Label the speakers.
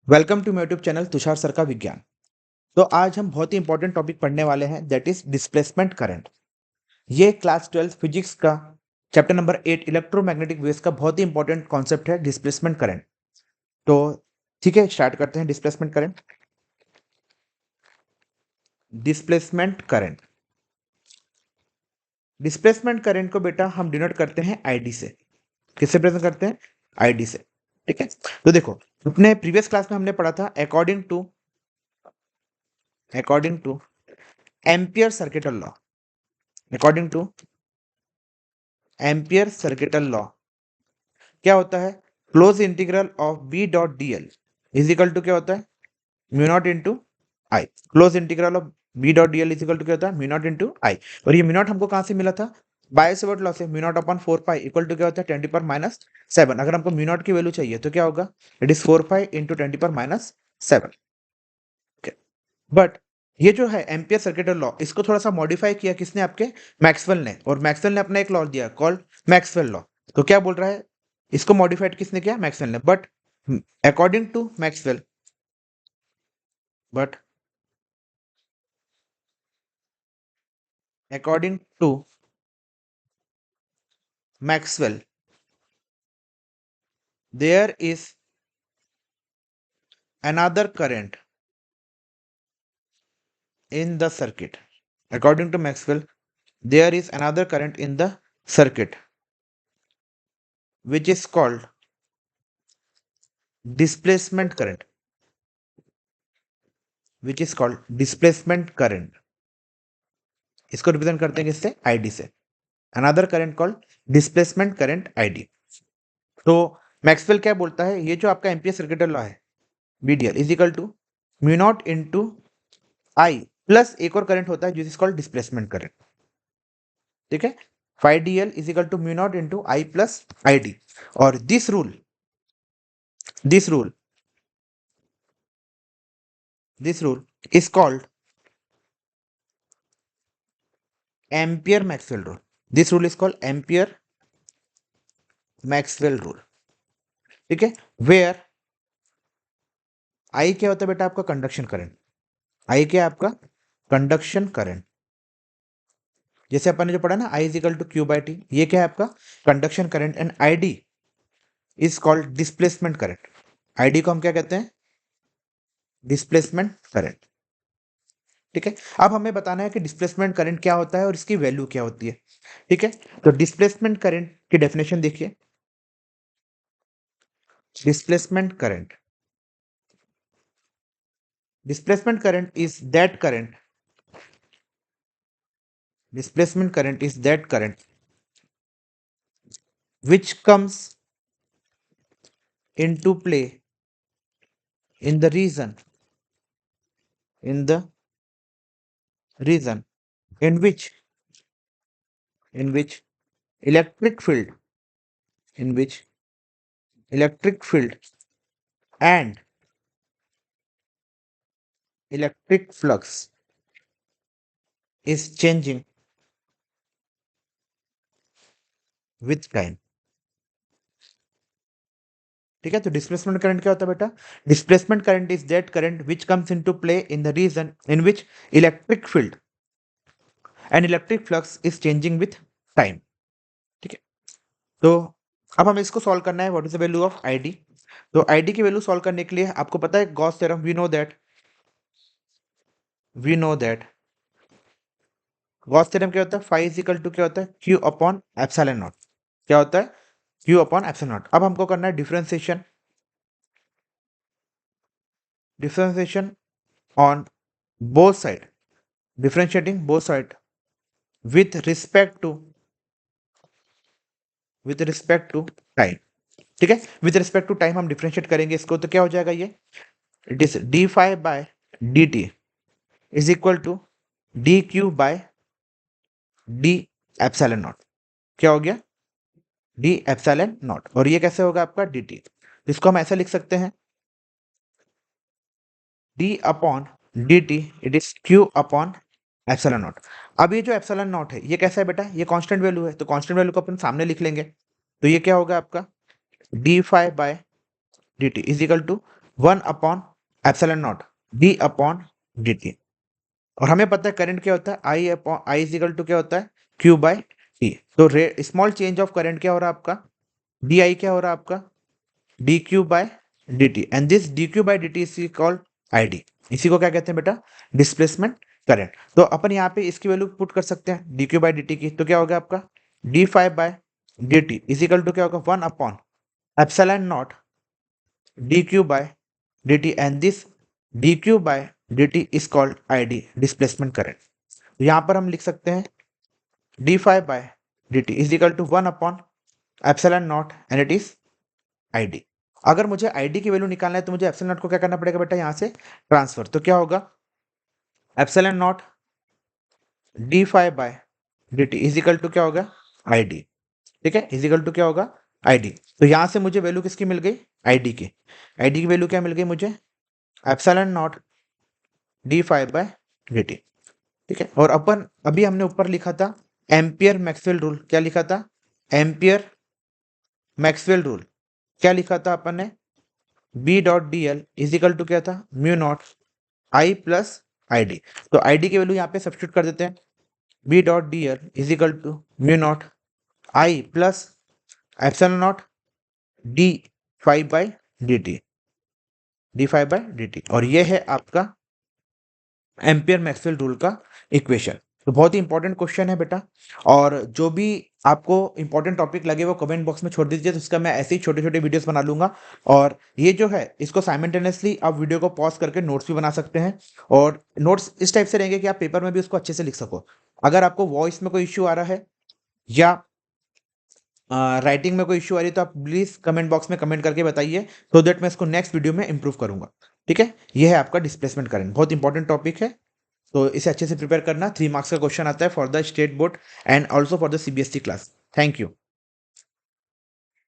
Speaker 1: Welcome to my YouTube channel Tushar sir का विज्ञान। तो आज हम बहुत ही इंपॉर्टेंट टॉपिक पढ़ने वाले हैं, दैट इज डिस्प्लेसमेंट करंट। ये क्लास 12 फिजिक्स का चैप्टर नंबर 8 इलेक्ट्रोमैग्नेटिक वेव्स का बहुत ही इंपॉर्टेंट कॉन्सेप्ट है डिस्प्लेसमेंट करंट। तो ठीक है, स्टार्ट करते हैं। Displacement current. Displacement current displacement current को बेटा हम डिनोट करते हैं आईडी से। किससे प्रेजेंट करते हैं? आईडी से। ठीक है, तो देखो, अपने प्रीवियस क्लास में हमने पढ़ा था according to Ampere circuital law. According to Ampere circuital law क्या होता है? Close integral of B dot D L is equal to क्या होता है? Mu naught into I. Close integral of B dot D L is equal to क्या होता है? Mu naught into I. और ये म्यू नॉट हमको कहाँ से मिला था? बायो-सेवर्ट लॉ से। Mu naught upon 4 pi equal to क्या होता है? 10⁻⁷। अगर हमको म्यू नॉट की वैल्यू चाहिए तो क्या होगा? It is 4 pi into 10⁻⁷। But ये जो है एम्पियर सर्किटल लॉ, इसको थोड़ा सा मॉडिफाई किया किसने? आपके मैक्सवेल ने। और मैक्सवेल ने अपना एक लॉ दिया कॉल्ड मैक्सवेल लॉ। तो क्या बोल रहा है? इसको मॉडिफाइड किसने किया? मैक्सवेल ने। But according to Maxwell but according to Maxwell there is another current in the circuit. According to Maxwell, there is another current in the circuit which is called displacement current. Which is called displacement current. इसको रिप्रेजेंट करते हैं किससे? I D से। Another current called displacement current I D. तो Maxwell क्या बोलता है? ये जो आपका एम्पियर सर्किटल लॉ है BDL is equal to mu naught into I plus एक और करंट होता है जिस इज कॉल्ड डिस्प्लेसमेंट करंट। ठीक है, five D L is equal to mu naught into I plus I D. और this rule this rule this rule is called ampere maxwell rule. This rule is called ampere maxwell rule. ठीक है, where I क्या होता है बेटा? आपका conduction current. आई क्या है आपका? Conduction current. जैसे अपन ने जो पढ़ा ना, I is equal to Q by T, ये क्या है आपका? Conduction current. And I D is called displacement current. I D को हम क्या कहते हैं? Displacement current. ठीक है, अब हमें बताना है कि डिस्प्लेसमेंट करंट क्या होता है और इसकी वैल्यू क्या होती है। ठीक है, तो डिस्प्लेसमेंट करंट की डेफिनेशन देखिए। Displacement current displacement current is that current displacement current is that current which comes into play in the region in the region in which electric field in which electric field and electric flux is changing with time। ठीक है, तो displacement current क्या होता है बेटा? Displacement current is that current which comes into play in the region in which electric field and electric flux is changing with time. ठीक है, तो अब हमें इसको सॉल्व करना है। What is the value of ID? तो आईडी की वैल्यू सॉल्व करने के लिए आपको पता है Gauss theorem. We know that Gauss theorem क्या होता है? फाई इज इक्वल टू क्या होता है? Q upon epsilon naught. क्या होता है? Q upon epsilon naught. अब हमको करना है differentiation on both side, differentiating both side with respect to time. ठीक है, विथ रिस्पेक्ट टू टाइम हम डिफरेंशिएट करेंगे इसको, तो क्या हो जाएगा ये? It is d phi by D T is equal to d Q by d epsilon naught. क्या हो गया? D epsilon naught. और ये कैसे होगा आपका? D T. इसको हम ऐसे लिख सकते हैं, D upon D T it is Q upon epsilon naught. अब ये जो एप्सिलॉन नॉट है ये कैसा है बेटा? ये कांस्टेंट वैल्यू है, तो कांस्टेंट वैल्यू को अपन सामने लिख लेंगे। तो ये क्या होगा आपका? D phi by D T is equal to 1/ε0 D upon D T. और हमें पता है करंट क्या होता है, आई इज इक्वल टू क्या होता है, क्यू बाय टी। तो स्मॉल चेंज ऑफ करंट क्या हो रहा है आपका, डी आई क्या हो रहा है आपका, d Q by D T, and this D Q by D T is called I D. इसी को क्या कहते हैं बेटा, डिस्प्लेसमेंट करंट। तो अपन यहाँ पे इसकी वैल्यू पुट कर सकते हैं D Q by D T की, तो क्या होगा आपका D five by D T is equal to क्या होगा 1/ε0 D Q by D T, and this D Q by D T is called I D, displacement current. तो यहाँ पर हम लिख सकते हैं D five by D T is equal to 1/ε0 and it is I D. अगर मुझे I D की वैल्यू निकालना है तो मुझे एप्सिलॉन नॉट को क्या करना पड़ेगा बेटा, यहाँ से ट्रांसफर। तो क्या होगा epsilon naught d five by D T is equal to क्या होगा आई डी, ठीक है, इज इक्वल टू क्या होगा आई डी। तो यहाँ से मुझे वैल्यू किसकी मिल गई, आई डी की। आई डी की वैल्यू क्या मिल गई मुझे, epsilon naught d five by D T, ठीक है। और अपन अभी हमने ऊपर लिखा था एम्पियर मैक्सवेल रूल, क्या लिखा था, एम्पियर मैक्सवेल रूल क्या लिखा था अपन ने, B dot D L is equal to क्या था, mu naught I plus I D. तो आई डी की वैल्यू यहाँ पे सब्स्टिट्यूट कर देते हैं, B dot D L is equal to mu naught I plus epsilon naught d five by d t, d five by d T. और ये है आपका एम्पियर मैक्सवेल रूल का इक्वेशन। तो बहुत ही इंपॉर्टेंट क्वेश्चन है बेटा, और जो भी आपको इंपॉर्टेंट टॉपिक लगे वो कमेंट बॉक्स में छोड़ दीजिए, तो उसका मैं ऐसे ही छोटे छोटे वीडियोस बना लूंगा। और ये जो है इसको साइमल्टेनियसली आप वीडियो को पॉज करके नोट्स भी बना सकते हैं, और नोट्स इस टाइप से रहेंगे कि आप पेपर में भी उसको अच्छे से लिख सको। अगर आपको वॉइस में कोई इश्यू आ रहा है या राइटिंग में कोई इश्यू आ रही है तो आप प्लीज कमेंट बॉक्स में कमेंट करके बताइए, सो दैट मैं इसको नेक्स्ट वीडियो में इंप्रूव करूंगा, ठीक है। ये है आपका डिस्प्लेसमेंट करंट, बहुत इंपॉर्टेंट टॉपिक है, तो इसे अच्छे से प्रिपेयर करना। 3 मार्क्स का क्वेश्चन आता है for the state board and also for the CBSE class. Thank you.